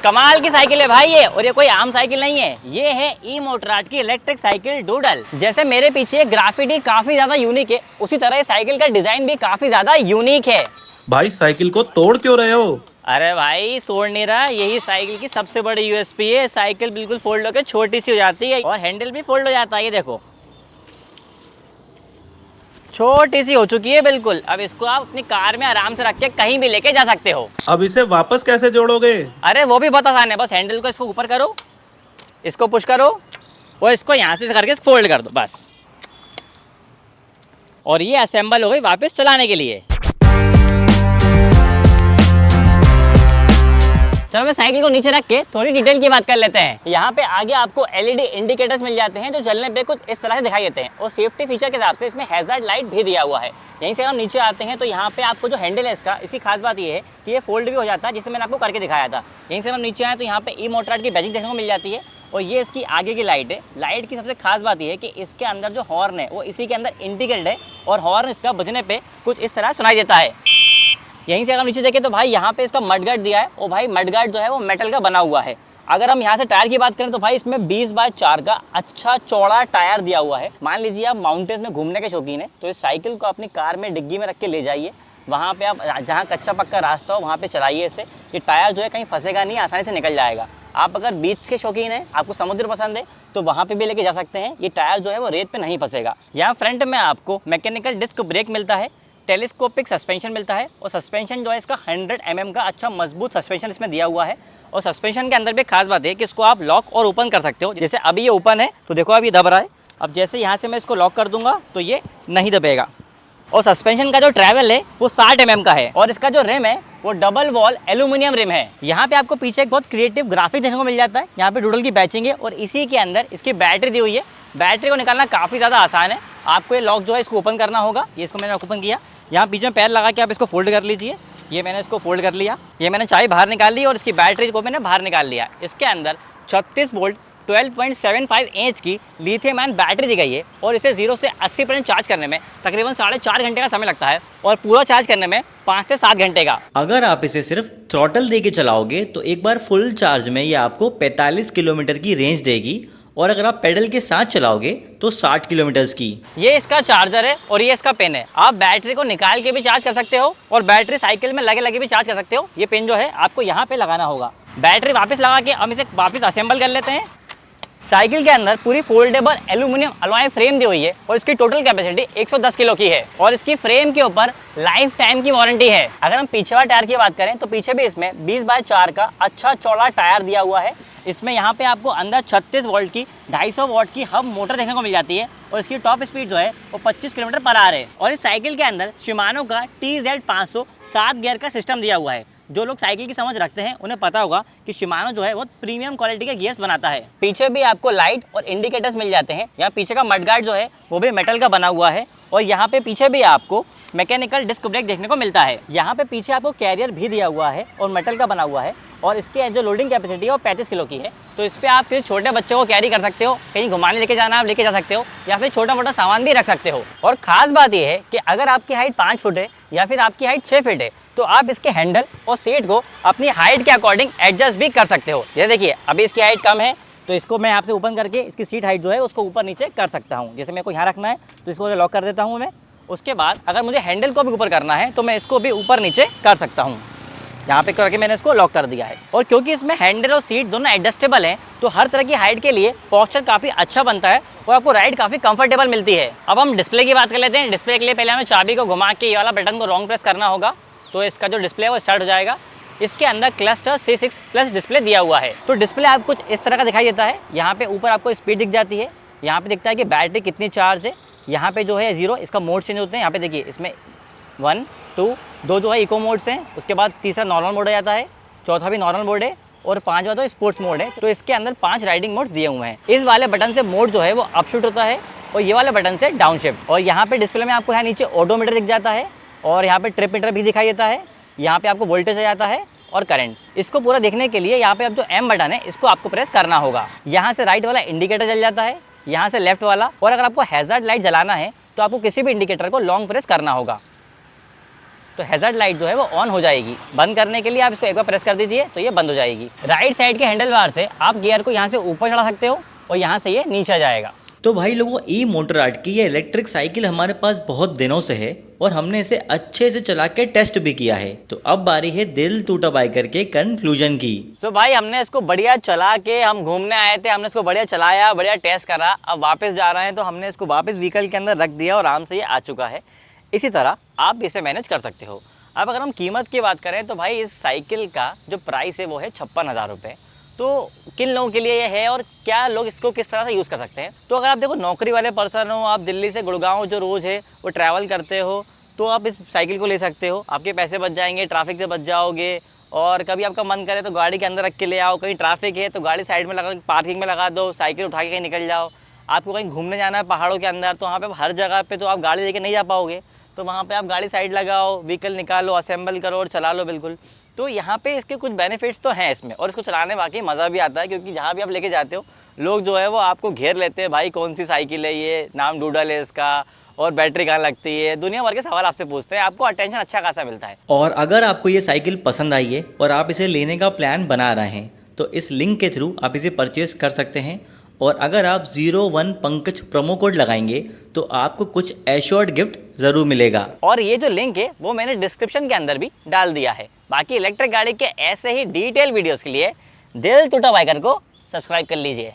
कमाल की साइकिल है भाई ये, और ये कोई आम साइकिल नहीं है, ये है ई मोटराट की इलेक्ट्रिक साइकिल डूडल। जैसे मेरे पीछे ग्राफिटी काफी ज्यादा यूनिक है, उसी तरह इस साइकिल का डिजाइन भी काफी ज्यादा यूनिक है। भाई साइकिल को तोड़ क्यों रहे हो? अरे भाई तोड़ नहीं रहा, यही साइकिल की सबसे बड़ी यूएसपी है। साइकिल बिल्कुल फोल्ड होकर छोटी सी हो जाती है और हैंडल भी फोल्ड हो जाता है। ये देखो छोटी सी हो चुकी है बिल्कुल। अब इसको आप अपनी कार में आराम से रख के कहीं भी लेके जा सकते हो। अब इसे वापस कैसे जोड़ोगे? अरे वो भी बहुत आसान है, बस हैंडल को इसको ऊपर करो, इसको पुश करो और इसको यहाँ से करके फोल्ड कर दो बस, और ये असेंबल हो गई वापस चलाने के लिए। चलो मैं साइकिल को नीचे रख के थोड़ी डिटेल की बात कर लेते हैं। यहाँ पे आगे आपको एलईडी इंडिकेटर्स मिल जाते हैं जो जलने पे कुछ इस तरह से दिखाई देते हैं, और सेफ्टी फीचर के हिसाब से इसमें हैजार्ड लाइट भी दिया हुआ है। यहीं से हम नीचे आते हैं तो यहाँ पे आपको जो हैंडल है इसकी खास बात ये है कि ये फोल्ड भी हो जाता है, जिसे मैंने आपको करके दिखाया था। यहीं से हम नीचे आए तो यहाँ पे ई मोटराट की बैजिंग देखने को मिल जाती है, और ये इसकी आगे की लाइट है। लाइट की सबसे खास बात ये है कि इसके अंदर जो हॉर्न है वो इसी के अंदर इंटीग्रेटेड है, और हॉर्न इसका बजने पे कुछ इस तरह सुनाई देता है। यहीं से अगर नीचे देखें तो भाई यहाँ पे इसका मडगार्ड दिया है, और भाई मडगार्ड जो है वो मेटल का बना हुआ है। अगर हम यहाँ से टायर की बात करें तो भाई इसमें 20/4 का अच्छा चौड़ा टायर दिया हुआ है। मान लीजिए आप माउंटेन्स में घूमने के शौकीन है तो इस साइकिल को अपनी कार में डिग्गी में रख के ले जाइए, वहाँ पे आप जहाँ कच्चा पक्का रास्ता हो वहाँ पे चलाइए इसे। ये टायर जो है कहीं फंसेगा नहीं, आसानी से निकल जाएगा। आप अगर बीच के शौकीन है, आपको समुद्र पसंद है, तो वहाँ पे भी लेके जा सकते हैं। ये टायर जो है वो रेत पे नहीं फंसेगा। यहाँ फ्रंट में आपको मैकेनिकल डिस्क ब्रेक मिलता है, टेलीस्कोपिक सस्पेंशन मिलता है, और सस्पेंशन जो है इसका 100 mm का अच्छा मजबूत सस्पेंशन इसमें दिया हुआ है। और सस्पेंशन के अंदर भी खास बात है कि इसको आप लॉक और ओपन कर सकते हो। जैसे अभी ये ओपन है तो देखो अब ये दब रहा है, अब जैसे यहाँ से मैं इसको लॉक कर दूंगा तो ये नहीं दबेगा। और सस्पेंशन का जो ट्रैवल है वो 60 mm का है, और इसका जो रिम है वो डबल वॉल एल्यूमिनियम रिम है। यहाँ पे आपको पीछे एक बहुत क्रिएटिव ग्राफिक देखने को मिल जाता है। यहाँ पे डूडल की बैचिंग है, और इसी के अंदर इसकी बैटरी दी हुई है। बैटरी को निकालना काफ़ी ज़्यादा आसान है। आपको ये लॉक जो है इसको ओपन करना होगा। ये इसको मैंने ओपन किया, यहाँ बीच में पैर लगा के आप इसको फोल्ड कर लीजिए। ये मैंने इसको फोल्ड कर लिया, ये मैंने चाबी बाहर निकाल ली और इसकी बैटरी को मैंने बाहर निकाल लिया। इसके अंदर 36 वोल्ट 12.75 इंच की लिथियम आयन बैटरी दी गई है, और इसे 0 से 80% चार्ज करने में तकरीबन 4.5 घंटे का समय लगता है, और पूरा चार्ज करने में 5 से 7 घंटे का। अगर आप इसे सिर्फ थ्रॉटल दे के चलाओगे तो एक बार फुल चार्ज में ये आपको 45 किलोमीटर की रेंज देगी, और अगर आप पेडल के साथ चलाओगे तो 60 किलोमीटर्स की। ये इसका चार्जर है और ये इसका पिन है। आप बैटरी को निकाल के भी चार्ज कर सकते हो, और बैटरी साइकिल में लगे लगे भी चार्ज कर सकते हो। ये पिन जो है आपको यहाँ पे लगाना होगा। बैटरी वापस लगा के हम इसे वापस असेंबल कर लेते हैं। साइकिल के अंदर पूरी फोल्डेबल एल्यूमिनियम अलॉय फ्रेम दी हुई है, और इसकी टोटल कैपेसिटी 110 किलो की है, और इसकी फ्रेम के ऊपर लाइफ टाइम की वारंटी है। अगर हम पीछे वाले टायर की बात करें तो पीछे भी इसमें 20/4 का अच्छा चौड़ा टायर दिया हुआ है। इसमें यहाँ पे आपको अंदर 36 वोल्ट की 250 वाट की हब मोटर देखने को मिल जाती है, और इसकी टॉप स्पीड जो है वो 25 किलोमीटर पर आवर है। और इस साइकिल के अंदर शिमानो का TZ500 7 गियर का सिस्टम दिया हुआ है। जो लोग साइकिल की समझ रखते हैं उन्हें पता होगा कि शिमानो जो है वो प्रीमियम क्वालिटी के गियर्स बनाता है। पीछे भी आपको लाइट और इंडिकेटर्स मिल जाते हैं। यहाँ पीछे का मडगार्ड जो है वो भी मेटल का बना हुआ है, और यहाँ पे पीछे भी आपको मैकेनिकल डिस्क ब्रेक देखने को मिलता है। यहाँ पे पीछे आपको कैरियर भी दिया हुआ है और मेटल का बना हुआ है, और इसके जो लोडिंग कैपेसिटी है वो 35 किलो की है। तो इस पर आप किसी छोटे बच्चे को कैरी कर सकते हो, कहीं घुमाने लेके जाना आप लेके जा सकते हो, या फिर छोटा मोटा सामान भी रख सकते हो। और खास बात यह है कि अगर आपकी हाइट 5 फुट है या फिर आपकी हाइट 6 फीट है तो आप इसके हैंडल और सीट को अपनी हाइट के अकॉर्डिंग एडजस्ट भी कर सकते हो। ये देखिए अभी इसकी हाइट कम है तो इसको मैं यहाँ से ओपन करके इसकी सीट हाइट जो है उसको ऊपर नीचे कर सकता हूँ। जैसे मेरे को यहाँ रखना है तो इसको लॉक कर देता हूँ मैं। उसके बाद अगर मुझे हैंडल को भी ऊपर करना है तो मैं इसको भी ऊपर नीचे कर सकता हूँ। यहाँ पे करके मैंने इसको लॉक कर दिया है, और क्योंकि इसमें हैंडल और सीट दोनों एडजस्टेबल हैं तो हर तरह की हाइट के लिए पोस्चर काफ़ी अच्छा बनता है, और आपको राइड काफ़ी कंफर्टेबल मिलती है। अब हम डिस्प्ले की बात कर लेते हैं। डिस्प्ले के लिए पहले हमें चाबी को घुमा के ये वाला बटन को लॉन्ग प्रेस करना होगा, तो इसका जो डिस्प्ले है वो स्टार्ट हो जाएगा। इसके अंदर क्लस्टर C6+ डिस्प्ले दिया हुआ है। तो डिस्प्ले आपको कुछ इस तरह का दिखाई देता है। यहाँ पे ऊपर आपको स्पीड दिख जाती है, यहाँ पे दिखता है कि बैटरी कितनी चार्ज है, यहाँ पे जो है 0 इसका मोड चेंज होते हैं। यहाँ पे देखिए इसमें 1, 2 जो है इको मोड्स हैं, उसके बाद तीसरा नॉर्मल मोड हो जाता है, चौथा भी नॉर्मल मोड है, और 5वां तो स्पोर्ट्स मोड है। तो इसके अंदर 5 राइडिंग मोड्स दिए हुए हैं। इस वाले बटन से मोड जो है वो अप शिफ्ट होता है, और ये वाले बटन से डाउन शिफ्ट। और यहाँ पे डिस्प्ले में आपको यहाँ नीचे ओडोमीटर दिख जाता है, और यहाँ पे ट्रिप मीटर भी दिखाई देता है। यहाँ पे आपको वोल्टेज आ जाता है और करंट। इसको पूरा देखने के लिए यहाँ पे अब जो M बटन है इसको आपको प्रेस करना होगा। यहाँ से राइट वाला इंडिकेटर जल जाता है, यहाँ से लेफ्ट वाला, और अगर आपको हैजार्ड लाइट जलाना है तो आपको किसी भी इंडिकेटर को लॉन्ग प्रेस करना होगा। तो हैज़र्ड लाइट जो है वो ऑन हो जाएगी। बंद करने के लिए आप इसको एक बार प्रेस कर दीजिए तो ये बंद हो जाएगी। राइट साइड के हैंडल बार से आप गियर को यहाँ से ऊपर चढ़ा सकते हो और यहाँ से ये नीचे जाएगा। तो भाई लोगों, ई मोटर आर्ट की ये इलेक्ट्रिक साइकिल हमारे पास बहुत दिनों से है और हमने इसे अच्छे से चला के टेस्ट भी किया है। तो अब बारी है दिल टूटा बाइकर के कंक्लूजन की। सो भाई हमने इसको बढ़िया चला के, हम घूमने आए थे, हमने इसको बढ़िया चलाया, बढ़िया टेस्ट करा, अब वापस जा रहे हैं तो हमने इसको वापस व्हीकल के अंदर रख दिया और आराम से ये आ चुका है। इसी तरह आप इसे मैनेज कर सकते हो। अब अगर हम कीमत की बात करें तो भाई इस साइकिल का जो प्राइस है वो है 56,000 रुपये। तो किन लोगों के लिए ये है और क्या लोग इसको किस तरह से यूज़ कर सकते हैं? तो अगर आप देखो नौकरी वाले पर्सन हो, आप दिल्ली से गुड़गांव जो रोज़ है वो ट्रैवल करते हो, तो आप इस साइकिल को ले सकते हो। आपके पैसे बच जाएंगे, ट्रैफिक से बच जाओगे। और कभी आपका मन करे तो गाड़ी के अंदर रख के ले आओ, कहीं ट्रैफिक है तो गाड़ी साइड में लगा, पार्किंग में लगा दो, साइकिल उठा के कहीं निकल जाओ। आपको कहीं घूमने जाना है पहाड़ों के अंदर, तो वहाँ पे हर जगह पे तो आप गाड़ी लेके नहीं जा पाओगे, तो वहाँ पे आप गाड़ी साइड लगाओ, व्हीकल निकालो, असेंबल करो और चला लो बिल्कुल। तो यहाँ पे इसके कुछ बेनिफिट्स तो हैं इसमें, और इसको चलाने वाकई मज़ा भी आता है, क्योंकि जहाँ भी आप लेके जाते हो लोग जो है वो आपको घेर लेते हैं, भाई कौन सी साइकिल है ये, नाम डूडल है इसका, और बैटरी कहाँ लगती है, दुनिया भर के सवाल आपसे पूछते हैं। आपको अटेंशन अच्छा खासा मिलता है। और अगर आपको ये साइकिल पसंद आई है और आप इसे लेने का प्लान बना रहे हैं तो इस लिंक के थ्रू आप इसे परचेज कर सकते हैं। और अगर आप 01 पंकज प्रोमो कोड लगाएंगे तो आपको कुछ एश्योर्ड गिफ्ट ज़रूर मिलेगा। और ये जो लिंक है वो मैंने डिस्क्रिप्शन के अंदर भी डाल दिया है। बाकी इलेक्ट्रिक गाड़ी के ऐसे ही डिटेल वीडियोस के लिए दिल टूटा बाइकर को सब्सक्राइब कर लीजिए।